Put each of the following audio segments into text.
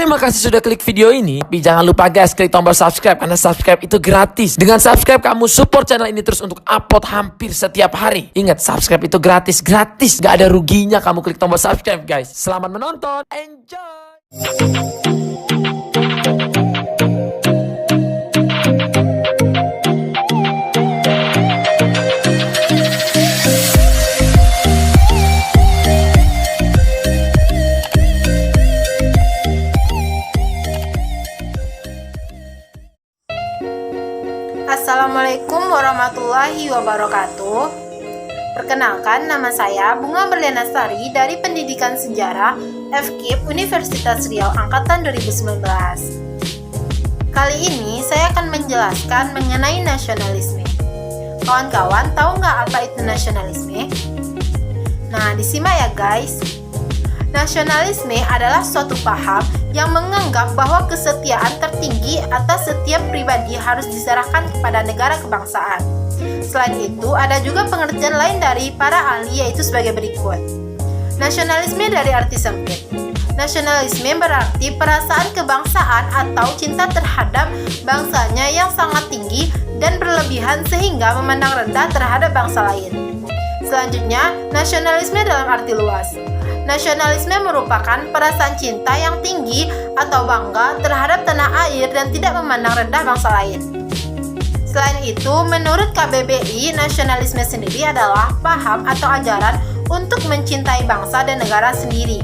Terima kasih sudah klik video ini. Tapi jangan lupa guys, klik tombol subscribe karena subscribe itu gratis. Dengan subscribe kamu support channel ini terus untuk upload hampir setiap hari. Ingat, subscribe itu gratis. Gak ada ruginya kamu klik tombol subscribe guys. Selamat menonton. Enjoy. Assalamualaikum warahmatullahi wabarakatuh. Perkenalkan, nama saya Bunga Berliana Sari dari Pendidikan Sejarah FKIP Universitas Riau Angkatan 2019. Kali ini saya akan menjelaskan mengenai nasionalisme. Kawan-kawan, tahu nggak apa itu nasionalisme? Nah, disimak ya guys. Nasionalisme adalah suatu paham yang menganggap bahwa kesetiaan tertinggi atas setiap pribadi harus diserahkan kepada negara kebangsaan. Selain itu, ada juga pengertian lain dari para ahli, yaitu sebagai berikut. Nasionalisme dari arti sempit. Nasionalisme berarti perasaan kebangsaan atau cinta terhadap bangsanya yang sangat tinggi dan berlebihan sehingga memandang rendah terhadap bangsa lain. Selanjutnya, nasionalisme dalam arti luas. Nasionalisme merupakan perasaan cinta yang tinggi atau bangga terhadap tanah air dan tidak memandang rendah bangsa lain. Selain itu, menurut KBBI, nasionalisme sendiri adalah paham atau ajaran untuk mencintai bangsa dan negara sendiri.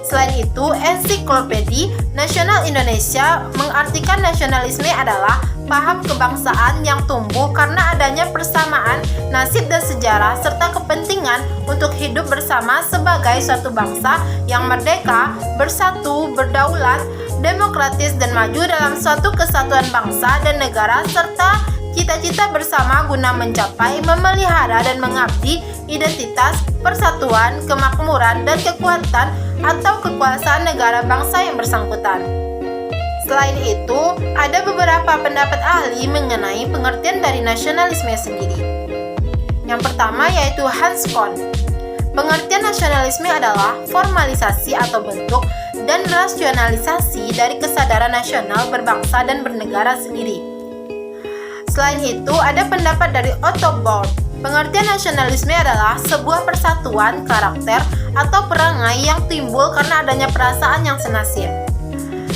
Selain itu, Ensiklopedi Nasional Indonesia mengartikan nasionalisme adalah paham kebangsaan yang tumbuh karena adanya persamaan nasib dan sejarah serta kepentingan untuk hidup bersama sebagai suatu bangsa yang merdeka, bersatu, berdaulat, demokratis dan maju dalam suatu kesatuan bangsa dan negara serta cita-cita bersama guna mencapai, memelihara dan mengabdi identitas, persatuan, kemakmuran dan kekuatan atau kekuasaan negara bangsa yang bersangkutan. Selain itu, ada beberapa pendapat ahli mengenai pengertian dari nasionalisme sendiri. Yang pertama yaitu Hans Kohn. Pengertian nasionalisme adalah formalisasi atau bentuk dan rasionalisasi dari kesadaran nasional berbangsa dan bernegara sendiri. Selain itu, ada pendapat dari Otto Borg. Pengertian nasionalisme adalah sebuah persatuan karakter atau perangai yang timbul karena adanya perasaan yang senasib.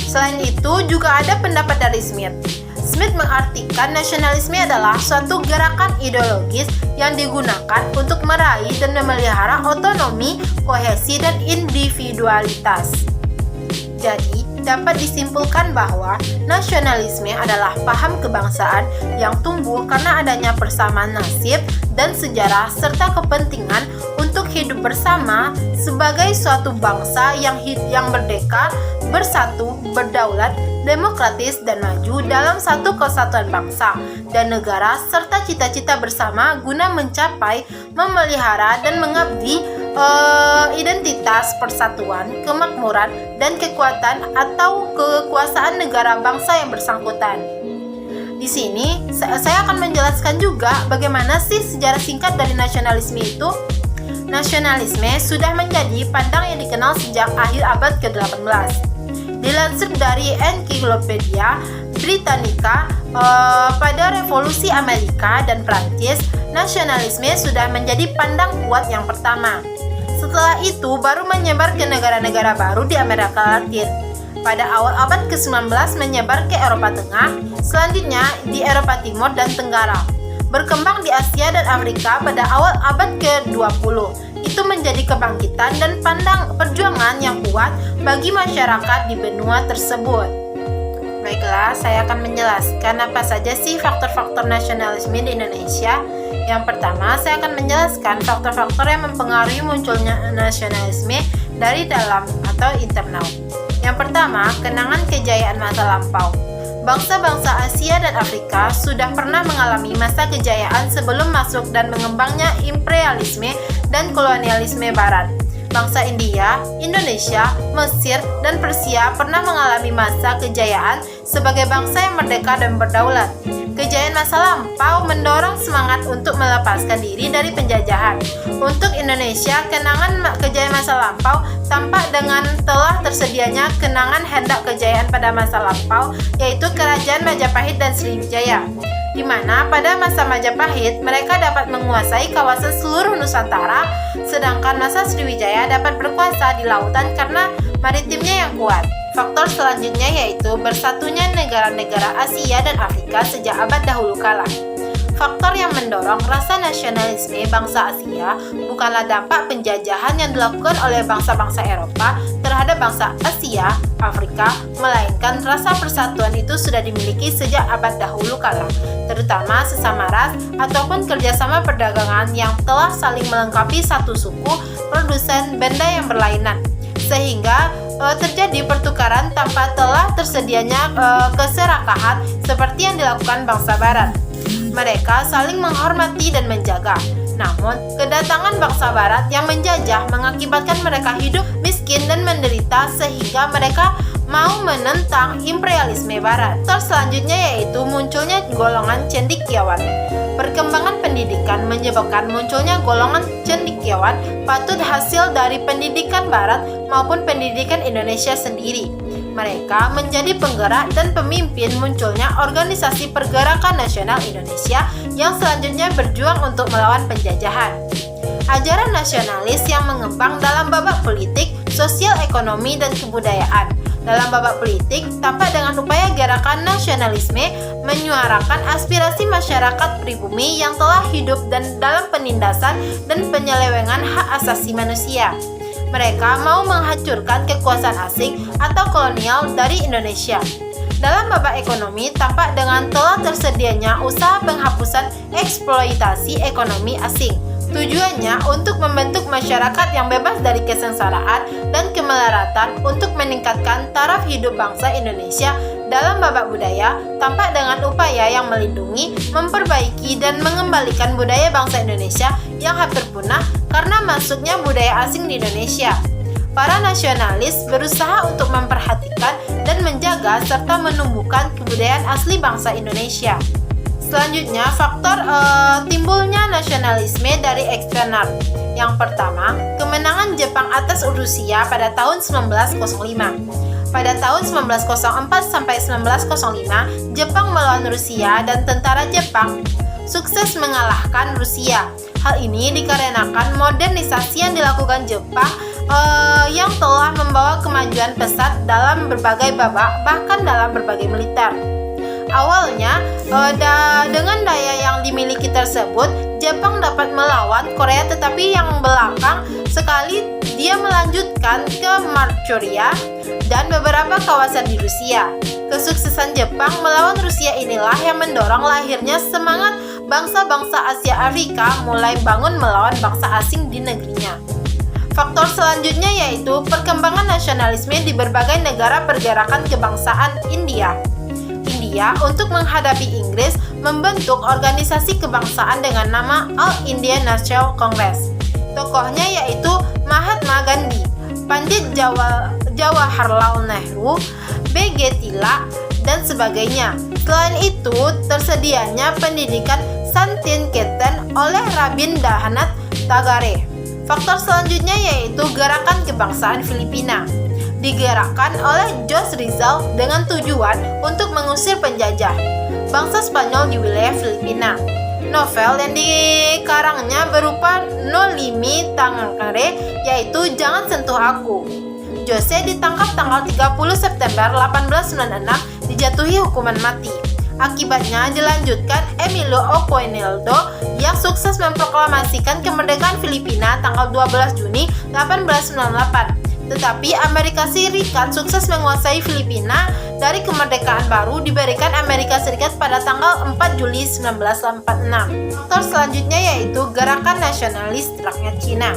Selain itu, juga ada pendapat dari Smith. Smith mengartikan nasionalisme adalah suatu gerakan ideologis yang digunakan untuk meraih dan memelihara otonomi, kohesi, dan individualitas. Jadi, dapat disimpulkan bahwa nasionalisme adalah paham kebangsaan yang tumbuh karena adanya persamaan nasib dan sejarah serta kepentingan untuk hidup bersama sebagai suatu bangsa yang merdeka, bersatu, berdaulat, demokratis dan maju dalam satu kesatuan bangsa dan negara serta cita-cita bersama guna mencapai, memelihara dan mengabdi identitas, persatuan, kemakmuran dan kekuatan atau kekuasaan negara bangsa yang bersangkutan. Di sini saya akan menjelaskan juga bagaimana sih sejarah singkat dari nasionalisme itu. Nasionalisme sudah menjadi pandang yang dikenal sejak akhir abad ke-18. Dilansir dari Encyclopedia Britannica, pada Revolusi Amerika dan Prancis, nasionalisme sudah menjadi pandang kuat yang pertama. Setelah itu baru menyebar ke negara-negara baru di Amerika Latin. Pada awal abad ke-19 menyebar ke Eropa Tengah, selanjutnya di Eropa Timur dan Tenggara. Berkembang di Asia dan Afrika pada awal abad ke-20. Itu menjadi kebangkitan dan pandang perjuangan yang kuat bagi masyarakat di benua tersebut. Baiklah, saya akan menjelaskan apa saja sih faktor-faktor nasionalisme di Indonesia. Yang pertama, saya akan menjelaskan faktor-faktor yang mempengaruhi munculnya nasionalisme dari dalam atau internal. Yang pertama, kenangan kejayaan masa lampau. Bangsa-bangsa Asia dan Afrika sudah pernah mengalami masa kejayaan sebelum masuk dan mengembangnya imperialisme dan kolonialisme barat. Bangsa India, Indonesia, Mesir, dan Persia pernah mengalami masa kejayaan sebagai bangsa yang merdeka dan berdaulat. kejayaan masa lampau mendorong semangat untuk melepaskan diri dari penjajahan. Untuk Indonesia, kenangan kejayaan masa lampau tampak dengan telah tersedianya kenangan hendak kejayaan pada masa lampau, yaitu Kerajaan Majapahit dan Sriwijaya, di mana pada masa Majapahit mereka dapat menguasai kawasan seluruh Nusantara, sedangkan masa Sriwijaya dapat berkuasa di lautan karena maritimnya yang kuat. Faktor selanjutnya yaitu bersatunya negara-negara Asia dan Afrika sejak abad dahulu kala. Faktor yang mendorong rasa nasionalisme bangsa Asia bukanlah dampak penjajahan yang dilakukan oleh bangsa-bangsa Eropa terhadap bangsa Asia, Afrika, melainkan rasa persatuan itu sudah dimiliki sejak abad dahulu kala, terutama sesama ras ataupun kerjasama perdagangan yang telah saling melengkapi satu suku produsen benda yang berlainan, sehingga terjadi pertukaran tanpa telah tersedianya keserakahan seperti yang dilakukan bangsa Barat. Mereka saling menghormati dan menjaga. Namun, kedatangan bangsa Barat yang menjajah mengakibatkan mereka hidup miskin dan menderita sehingga mereka mau menentang imperialisme Barat. Faktor selanjutnya yaitu munculnya golongan cendekiawan. Perkembangan pendidikan menyebabkan munculnya golongan cendekiawan patut hasil dari pendidikan Barat maupun pendidikan Indonesia sendiri. Mereka menjadi penggerak dan pemimpin munculnya organisasi Pergerakan Nasional Indonesia yang selanjutnya berjuang untuk melawan penjajahan. Ajaran nasionalis yang mengembang dalam babak politik, sosial, ekonomi, dan kebudayaan. Dalam babak politik, tampak dengan upaya gerakan nasionalisme menyuarakan aspirasi masyarakat pribumi yang telah hidup dan dalam penindasan dan penyelewengan hak asasi manusia. Mereka mau menghancurkan kekuasaan asing atau kolonial dari Indonesia. Dalam babak ekonomi, tampak dengan telah tersedianya usaha penghapusan eksploitasi ekonomi asing. Tujuannya untuk membentuk masyarakat yang bebas dari kesengsaraan dan kemelaratan untuk meningkatkan taraf hidup bangsa Indonesia. Dalam babak budaya, tampak dengan upaya yang melindungi, memperbaiki, dan mengembalikan budaya bangsa Indonesia yang hampir punah karena masuknya budaya asing di Indonesia. Para nasionalis berusaha untuk memperhatikan dan menjaga serta menumbuhkan kebudayaan asli bangsa Indonesia. Selanjutnya, faktor timbulnya nasionalisme dari eksternal. Yang pertama, kemenangan Jepang atas Rusia pada tahun 1905. Pada tahun 1904 sampai 1905, Jepang melawan Rusia dan tentara Jepang sukses mengalahkan Rusia. Hal ini dikarenakan modernisasi yang dilakukan Jepang yang telah membawa kemajuan pesat dalam berbagai babak, bahkan dalam berbagai militer. Awalnya, dengan daya yang dimiliki tersebut, Jepang dapat melawan Korea, tetapi yang belakang sekali dia melanjutkan ke Manchuria dan beberapa kawasan di Rusia. Kesuksesan Jepang melawan Rusia inilah yang mendorong lahirnya semangat bangsa-bangsa Asia Afrika mulai bangun melawan bangsa asing di negerinya. Faktor selanjutnya yaitu perkembangan nasionalisme di berbagai negara pergerakan kebangsaan India. India untuk menghadapi Inggris membentuk organisasi kebangsaan dengan nama All India National Congress. Tokohnya yaitu Mahatma Gandhi, Pandit Jawaharlal Nehru, B.G. Tilak, dan sebagainya. Selain itu, tersedianya pendidikan Santiniketan oleh Rabindranath Tagore. Faktor selanjutnya yaitu gerakan kebangsaan Filipina. Digerakkan oleh Jose Rizal dengan tujuan untuk mengusir penjajah bangsa Spanyol di wilayah Filipina. Novel yang dikarangnya berupa No Limi Tangere, yaitu Jangan Sentuh Aku. Jose ditangkap tanggal 30 September 1896, dijatuhi hukuman mati. Akibatnya dilanjutkan Emilio Aguinaldo yang sukses memproklamasikan kemerdekaan Filipina tanggal 12 Juni 1898. Tetapi Amerika Serikat sukses menguasai Filipina. Dari kemerdekaan baru diberikan Amerika Serikat pada tanggal 4 Juli 1946. Faktor selanjutnya yaitu Gerakan Nasionalis Rakyat Cina.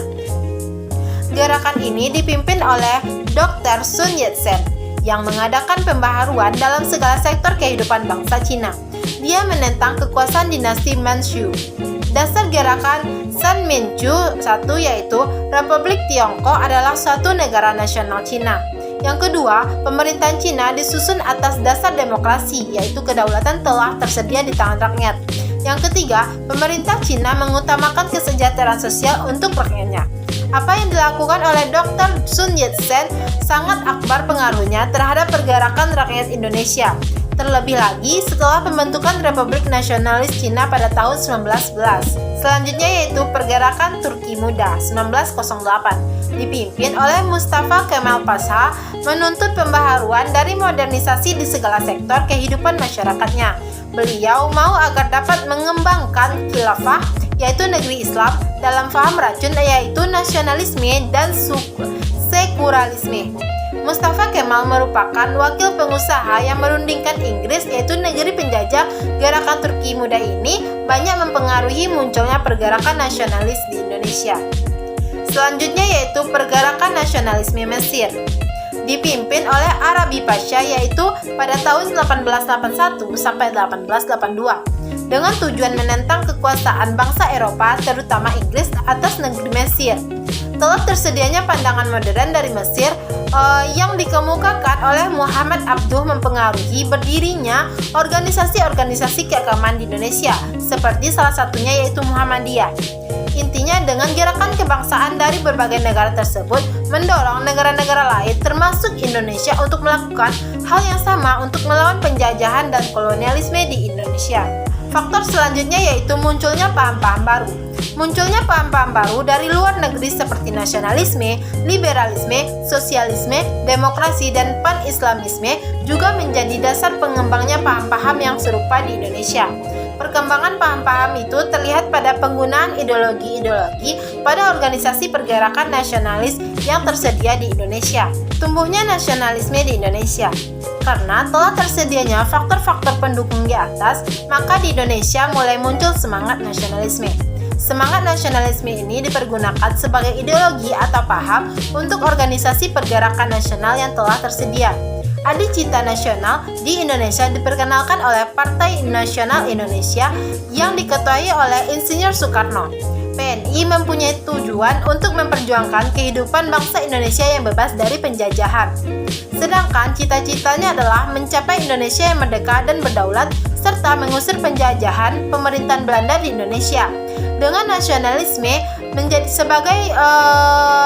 Gerakan ini dipimpin oleh Dr. Sun Yat-sen yang mengadakan pembaharuan dalam segala sektor kehidupan bangsa Cina. Dia menentang kekuasaan dinasti Manchu. Dasar gerakan Senmincu I yaitu Republik Tiongkok adalah suatu negara nasional Cina. Yang kedua, pemerintahan Cina disusun atas dasar demokrasi, yaitu kedaulatan telah tersedia di tangan rakyat. Yang ketiga, pemerintah Cina mengutamakan kesejahteraan sosial untuk rakyatnya. Apa yang dilakukan oleh Dr. Sun Yat-sen sangat akbar pengaruhnya terhadap pergerakan rakyat Indonesia. Terlebih lagi setelah pembentukan Republik Nasionalis Cina pada tahun 1911. Selanjutnya yaitu Pergerakan Turki Muda 1908, dipimpin oleh Mustafa Kemal Pasha, menuntut pembaharuan dari modernisasi di segala sektor kehidupan masyarakatnya. Beliau mau agar dapat mengembangkan khilafah, yaitu negeri Islam, dalam paham racun yaitu nasionalisme dan sekularilisme. Mustafa Kemal merupakan wakil pengusaha yang merundingkan Inggris, yaitu negeri penjajah. Gerakan Turki Muda ini banyak mempengaruhi munculnya pergerakan nasionalis di Indonesia. Selanjutnya yaitu Pergerakan Nasionalisme Mesir, dipimpin oleh Arabi Pasha, yaitu pada tahun 1881 sampai 1882, dengan tujuan menentang kekuasaan bangsa Eropa, terutama Inggris, atas negeri Mesir. Telah tersedianya pandangan modern dari Mesir yang dikemukakan oleh Muhammad Abduh mempengaruhi berdirinya organisasi-organisasi keagamaan di Indonesia, seperti salah satunya yaitu Muhammadiyah. Intinya dengan gerakan kebangsaan dari berbagai negara tersebut mendorong negara-negara lain termasuk Indonesia untuk melakukan hal yang sama untuk melawan penjajahan dan kolonialisme di Indonesia. Faktor selanjutnya yaitu munculnya paham-paham baru. Munculnya paham-paham baru dari luar negeri seperti nasionalisme, liberalisme, sosialisme, demokrasi, dan pan-islamisme juga menjadi dasar pengembangnya paham-paham yang serupa di Indonesia. Perkembangan paham-paham itu terlihat pada penggunaan ideologi-ideologi pada organisasi pergerakan nasionalis yang tersedia di Indonesia. Tumbuhnya nasionalisme di Indonesia. Karena telah tersedianya faktor-faktor pendukung di atas, maka di Indonesia mulai muncul semangat nasionalisme. Semangat nasionalisme ini dipergunakan sebagai ideologi atau paham untuk organisasi pergerakan nasional yang telah tersedia. Adicita nasional di Indonesia diperkenalkan oleh Partai Nasional Indonesia yang diketuai oleh Insinyur Soekarno. PNI mempunyai tujuan untuk memperjuangkan kehidupan bangsa Indonesia yang bebas dari penjajahan. Sedangkan cita-citanya adalah mencapai Indonesia yang merdeka dan berdaulat serta mengusir penjajahan pemerintahan Belanda di Indonesia. Dengan nasionalisme menjadi sebagai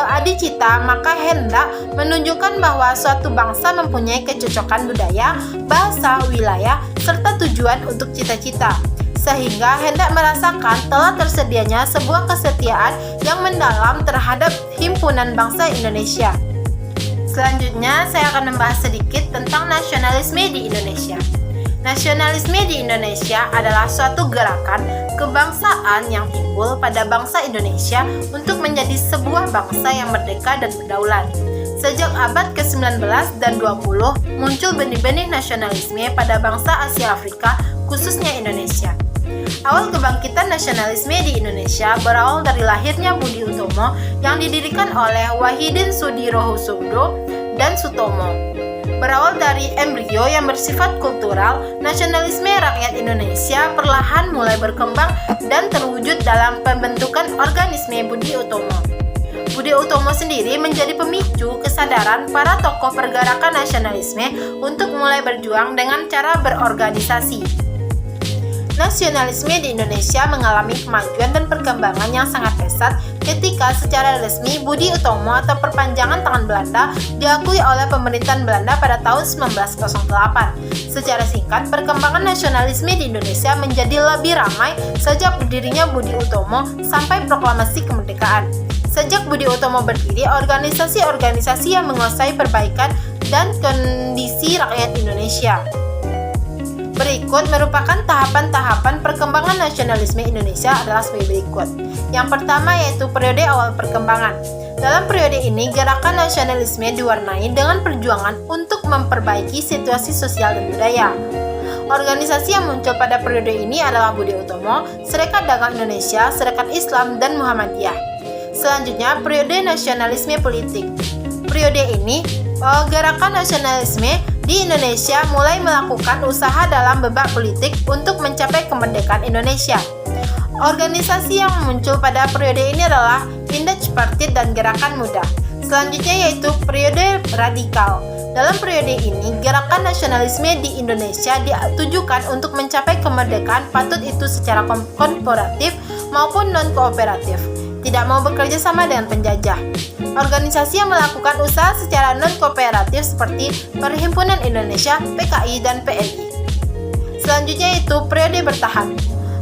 adicita, maka hendak menunjukkan bahwa suatu bangsa mempunyai kecocokan budaya, bahasa, wilayah, serta tujuan untuk cita-cita. Sehingga hendak merasakan telah tersedianya sebuah kesetiaan yang mendalam terhadap himpunan bangsa Indonesia. Selanjutnya, saya akan membahas sedikit tentang nasionalisme di Indonesia. Nasionalisme di Indonesia adalah suatu gerakan kebangsaan yang timbul pada bangsa Indonesia untuk menjadi sebuah bangsa yang merdeka dan berdaulat. Sejak abad ke-19 dan 20 muncul benih-benih nasionalisme pada bangsa Asia Afrika, khususnya Indonesia. Awal kebangkitan nasionalisme di Indonesia berawal dari lahirnya Budi Utomo yang didirikan oleh Wahidin Sudirohusodo dan Sutomo. Berawal dari embrio yang bersifat kultural, nasionalisme rakyat Indonesia perlahan mulai berkembang dan terwujud dalam pembentukan organisme Budi Utomo. Budi Utomo sendiri menjadi pemicu kesadaran para tokoh pergerakan nasionalisme untuk mulai berjuang dengan cara berorganisasi. Nasionalisme di Indonesia mengalami kemajuan dan perkembangan yang sangat pesat ketika secara resmi Budi Utomo atau perpanjangan tangan Belanda diakui oleh pemerintahan Belanda pada tahun 1908. Secara singkat, perkembangan nasionalisme di Indonesia menjadi lebih ramai sejak berdirinya Budi Utomo sampai proklamasi kemerdekaan. Sejak Budi Utomo berdiri, organisasi-organisasi yang menguasai perbaikan dan kondisi rakyat Indonesia. Berikut merupakan tahapan-tahapan perkembangan nasionalisme Indonesia adalah sebagai berikut. Yang pertama yaitu periode awal perkembangan. Dalam periode ini, gerakan nasionalisme diwarnai dengan perjuangan untuk memperbaiki situasi sosial dan budaya. Organisasi yang muncul pada periode ini adalah Budi Utomo, Serikat Dagang Indonesia, Serikat Islam, dan Muhammadiyah. Selanjutnya, periode nasionalisme politik. Periode ini, gerakan nasionalisme di Indonesia mulai melakukan usaha dalam babak politik untuk mencapai kemerdekaan Indonesia. Organisasi yang muncul pada periode ini adalah Indech Partit dan Gerakan Muda. Selanjutnya yaitu periode radikal. Dalam periode ini, gerakan nasionalisme di Indonesia ditujukan untuk mencapai kemerdekaan, patut itu secara korporatif maupun non-kooperatif, tidak mau bekerja sama dengan penjajah. Organisasi yang melakukan usaha secara non-kooperatif seperti Perhimpunan Indonesia, PKI, dan PNI. Selanjutnya itu periode bertahan.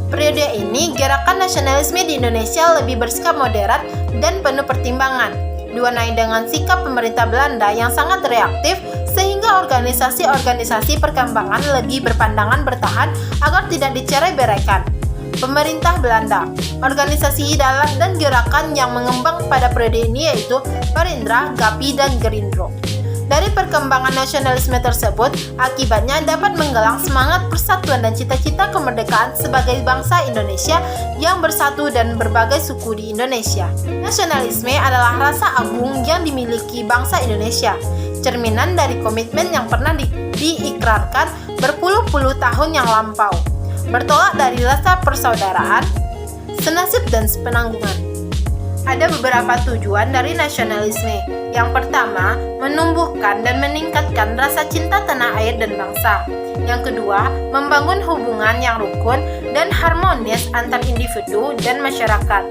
Periode ini, gerakan nasionalisme di Indonesia lebih bersikap moderat dan penuh pertimbangan, diwarnai dengan sikap pemerintah Belanda yang sangat reaktif, sehingga organisasi-organisasi perkembangan lebih berpandangan bertahan agar tidak dicerai-beraikan. Pemerintah Belanda, organisasi dan gerakan yang mengembang pada periode ini yaitu Parindra, Gapi, dan Gerindra. Dari perkembangan nasionalisme tersebut, akibatnya dapat menggalang semangat persatuan dan cita-cita kemerdekaan sebagai bangsa Indonesia yang bersatu dan berbagai suku di Indonesia. Nasionalisme adalah rasa agung yang dimiliki bangsa Indonesia, cerminan dari komitmen yang pernah diikrarkan berpuluh-puluh tahun yang lampau, bertolak dari rasa persaudaraan, senasib dan sepenanggungan. Ada beberapa tujuan dari nasionalisme. Yang pertama, menumbuhkan dan meningkatkan rasa cinta tanah air dan bangsa. Yang kedua, membangun hubungan yang rukun dan harmonis antar individu dan masyarakat.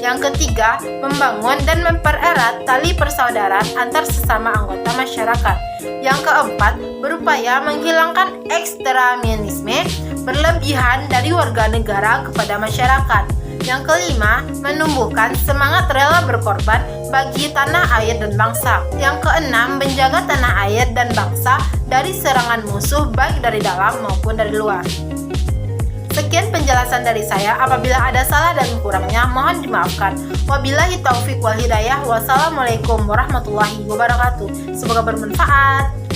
Yang ketiga, membangun dan mempererat tali persaudaraan antar sesama anggota masyarakat. Yang keempat, berupaya menghilangkan ekstremisme berlebihan dari warga negara kepada masyarakat. Yang kelima, menumbuhkan semangat rela berkorban bagi tanah air dan bangsa. Yang keenam, menjaga tanah air dan bangsa dari serangan musuh baik dari dalam maupun dari luar. Sekian penjelasan dari saya. Apabila ada salah dan kurangnya, mohon dimaafkan. Wabillahi taufik wal hidayah. Wassalamualaikum warahmatullahi wabarakatuh. Semoga bermanfaat.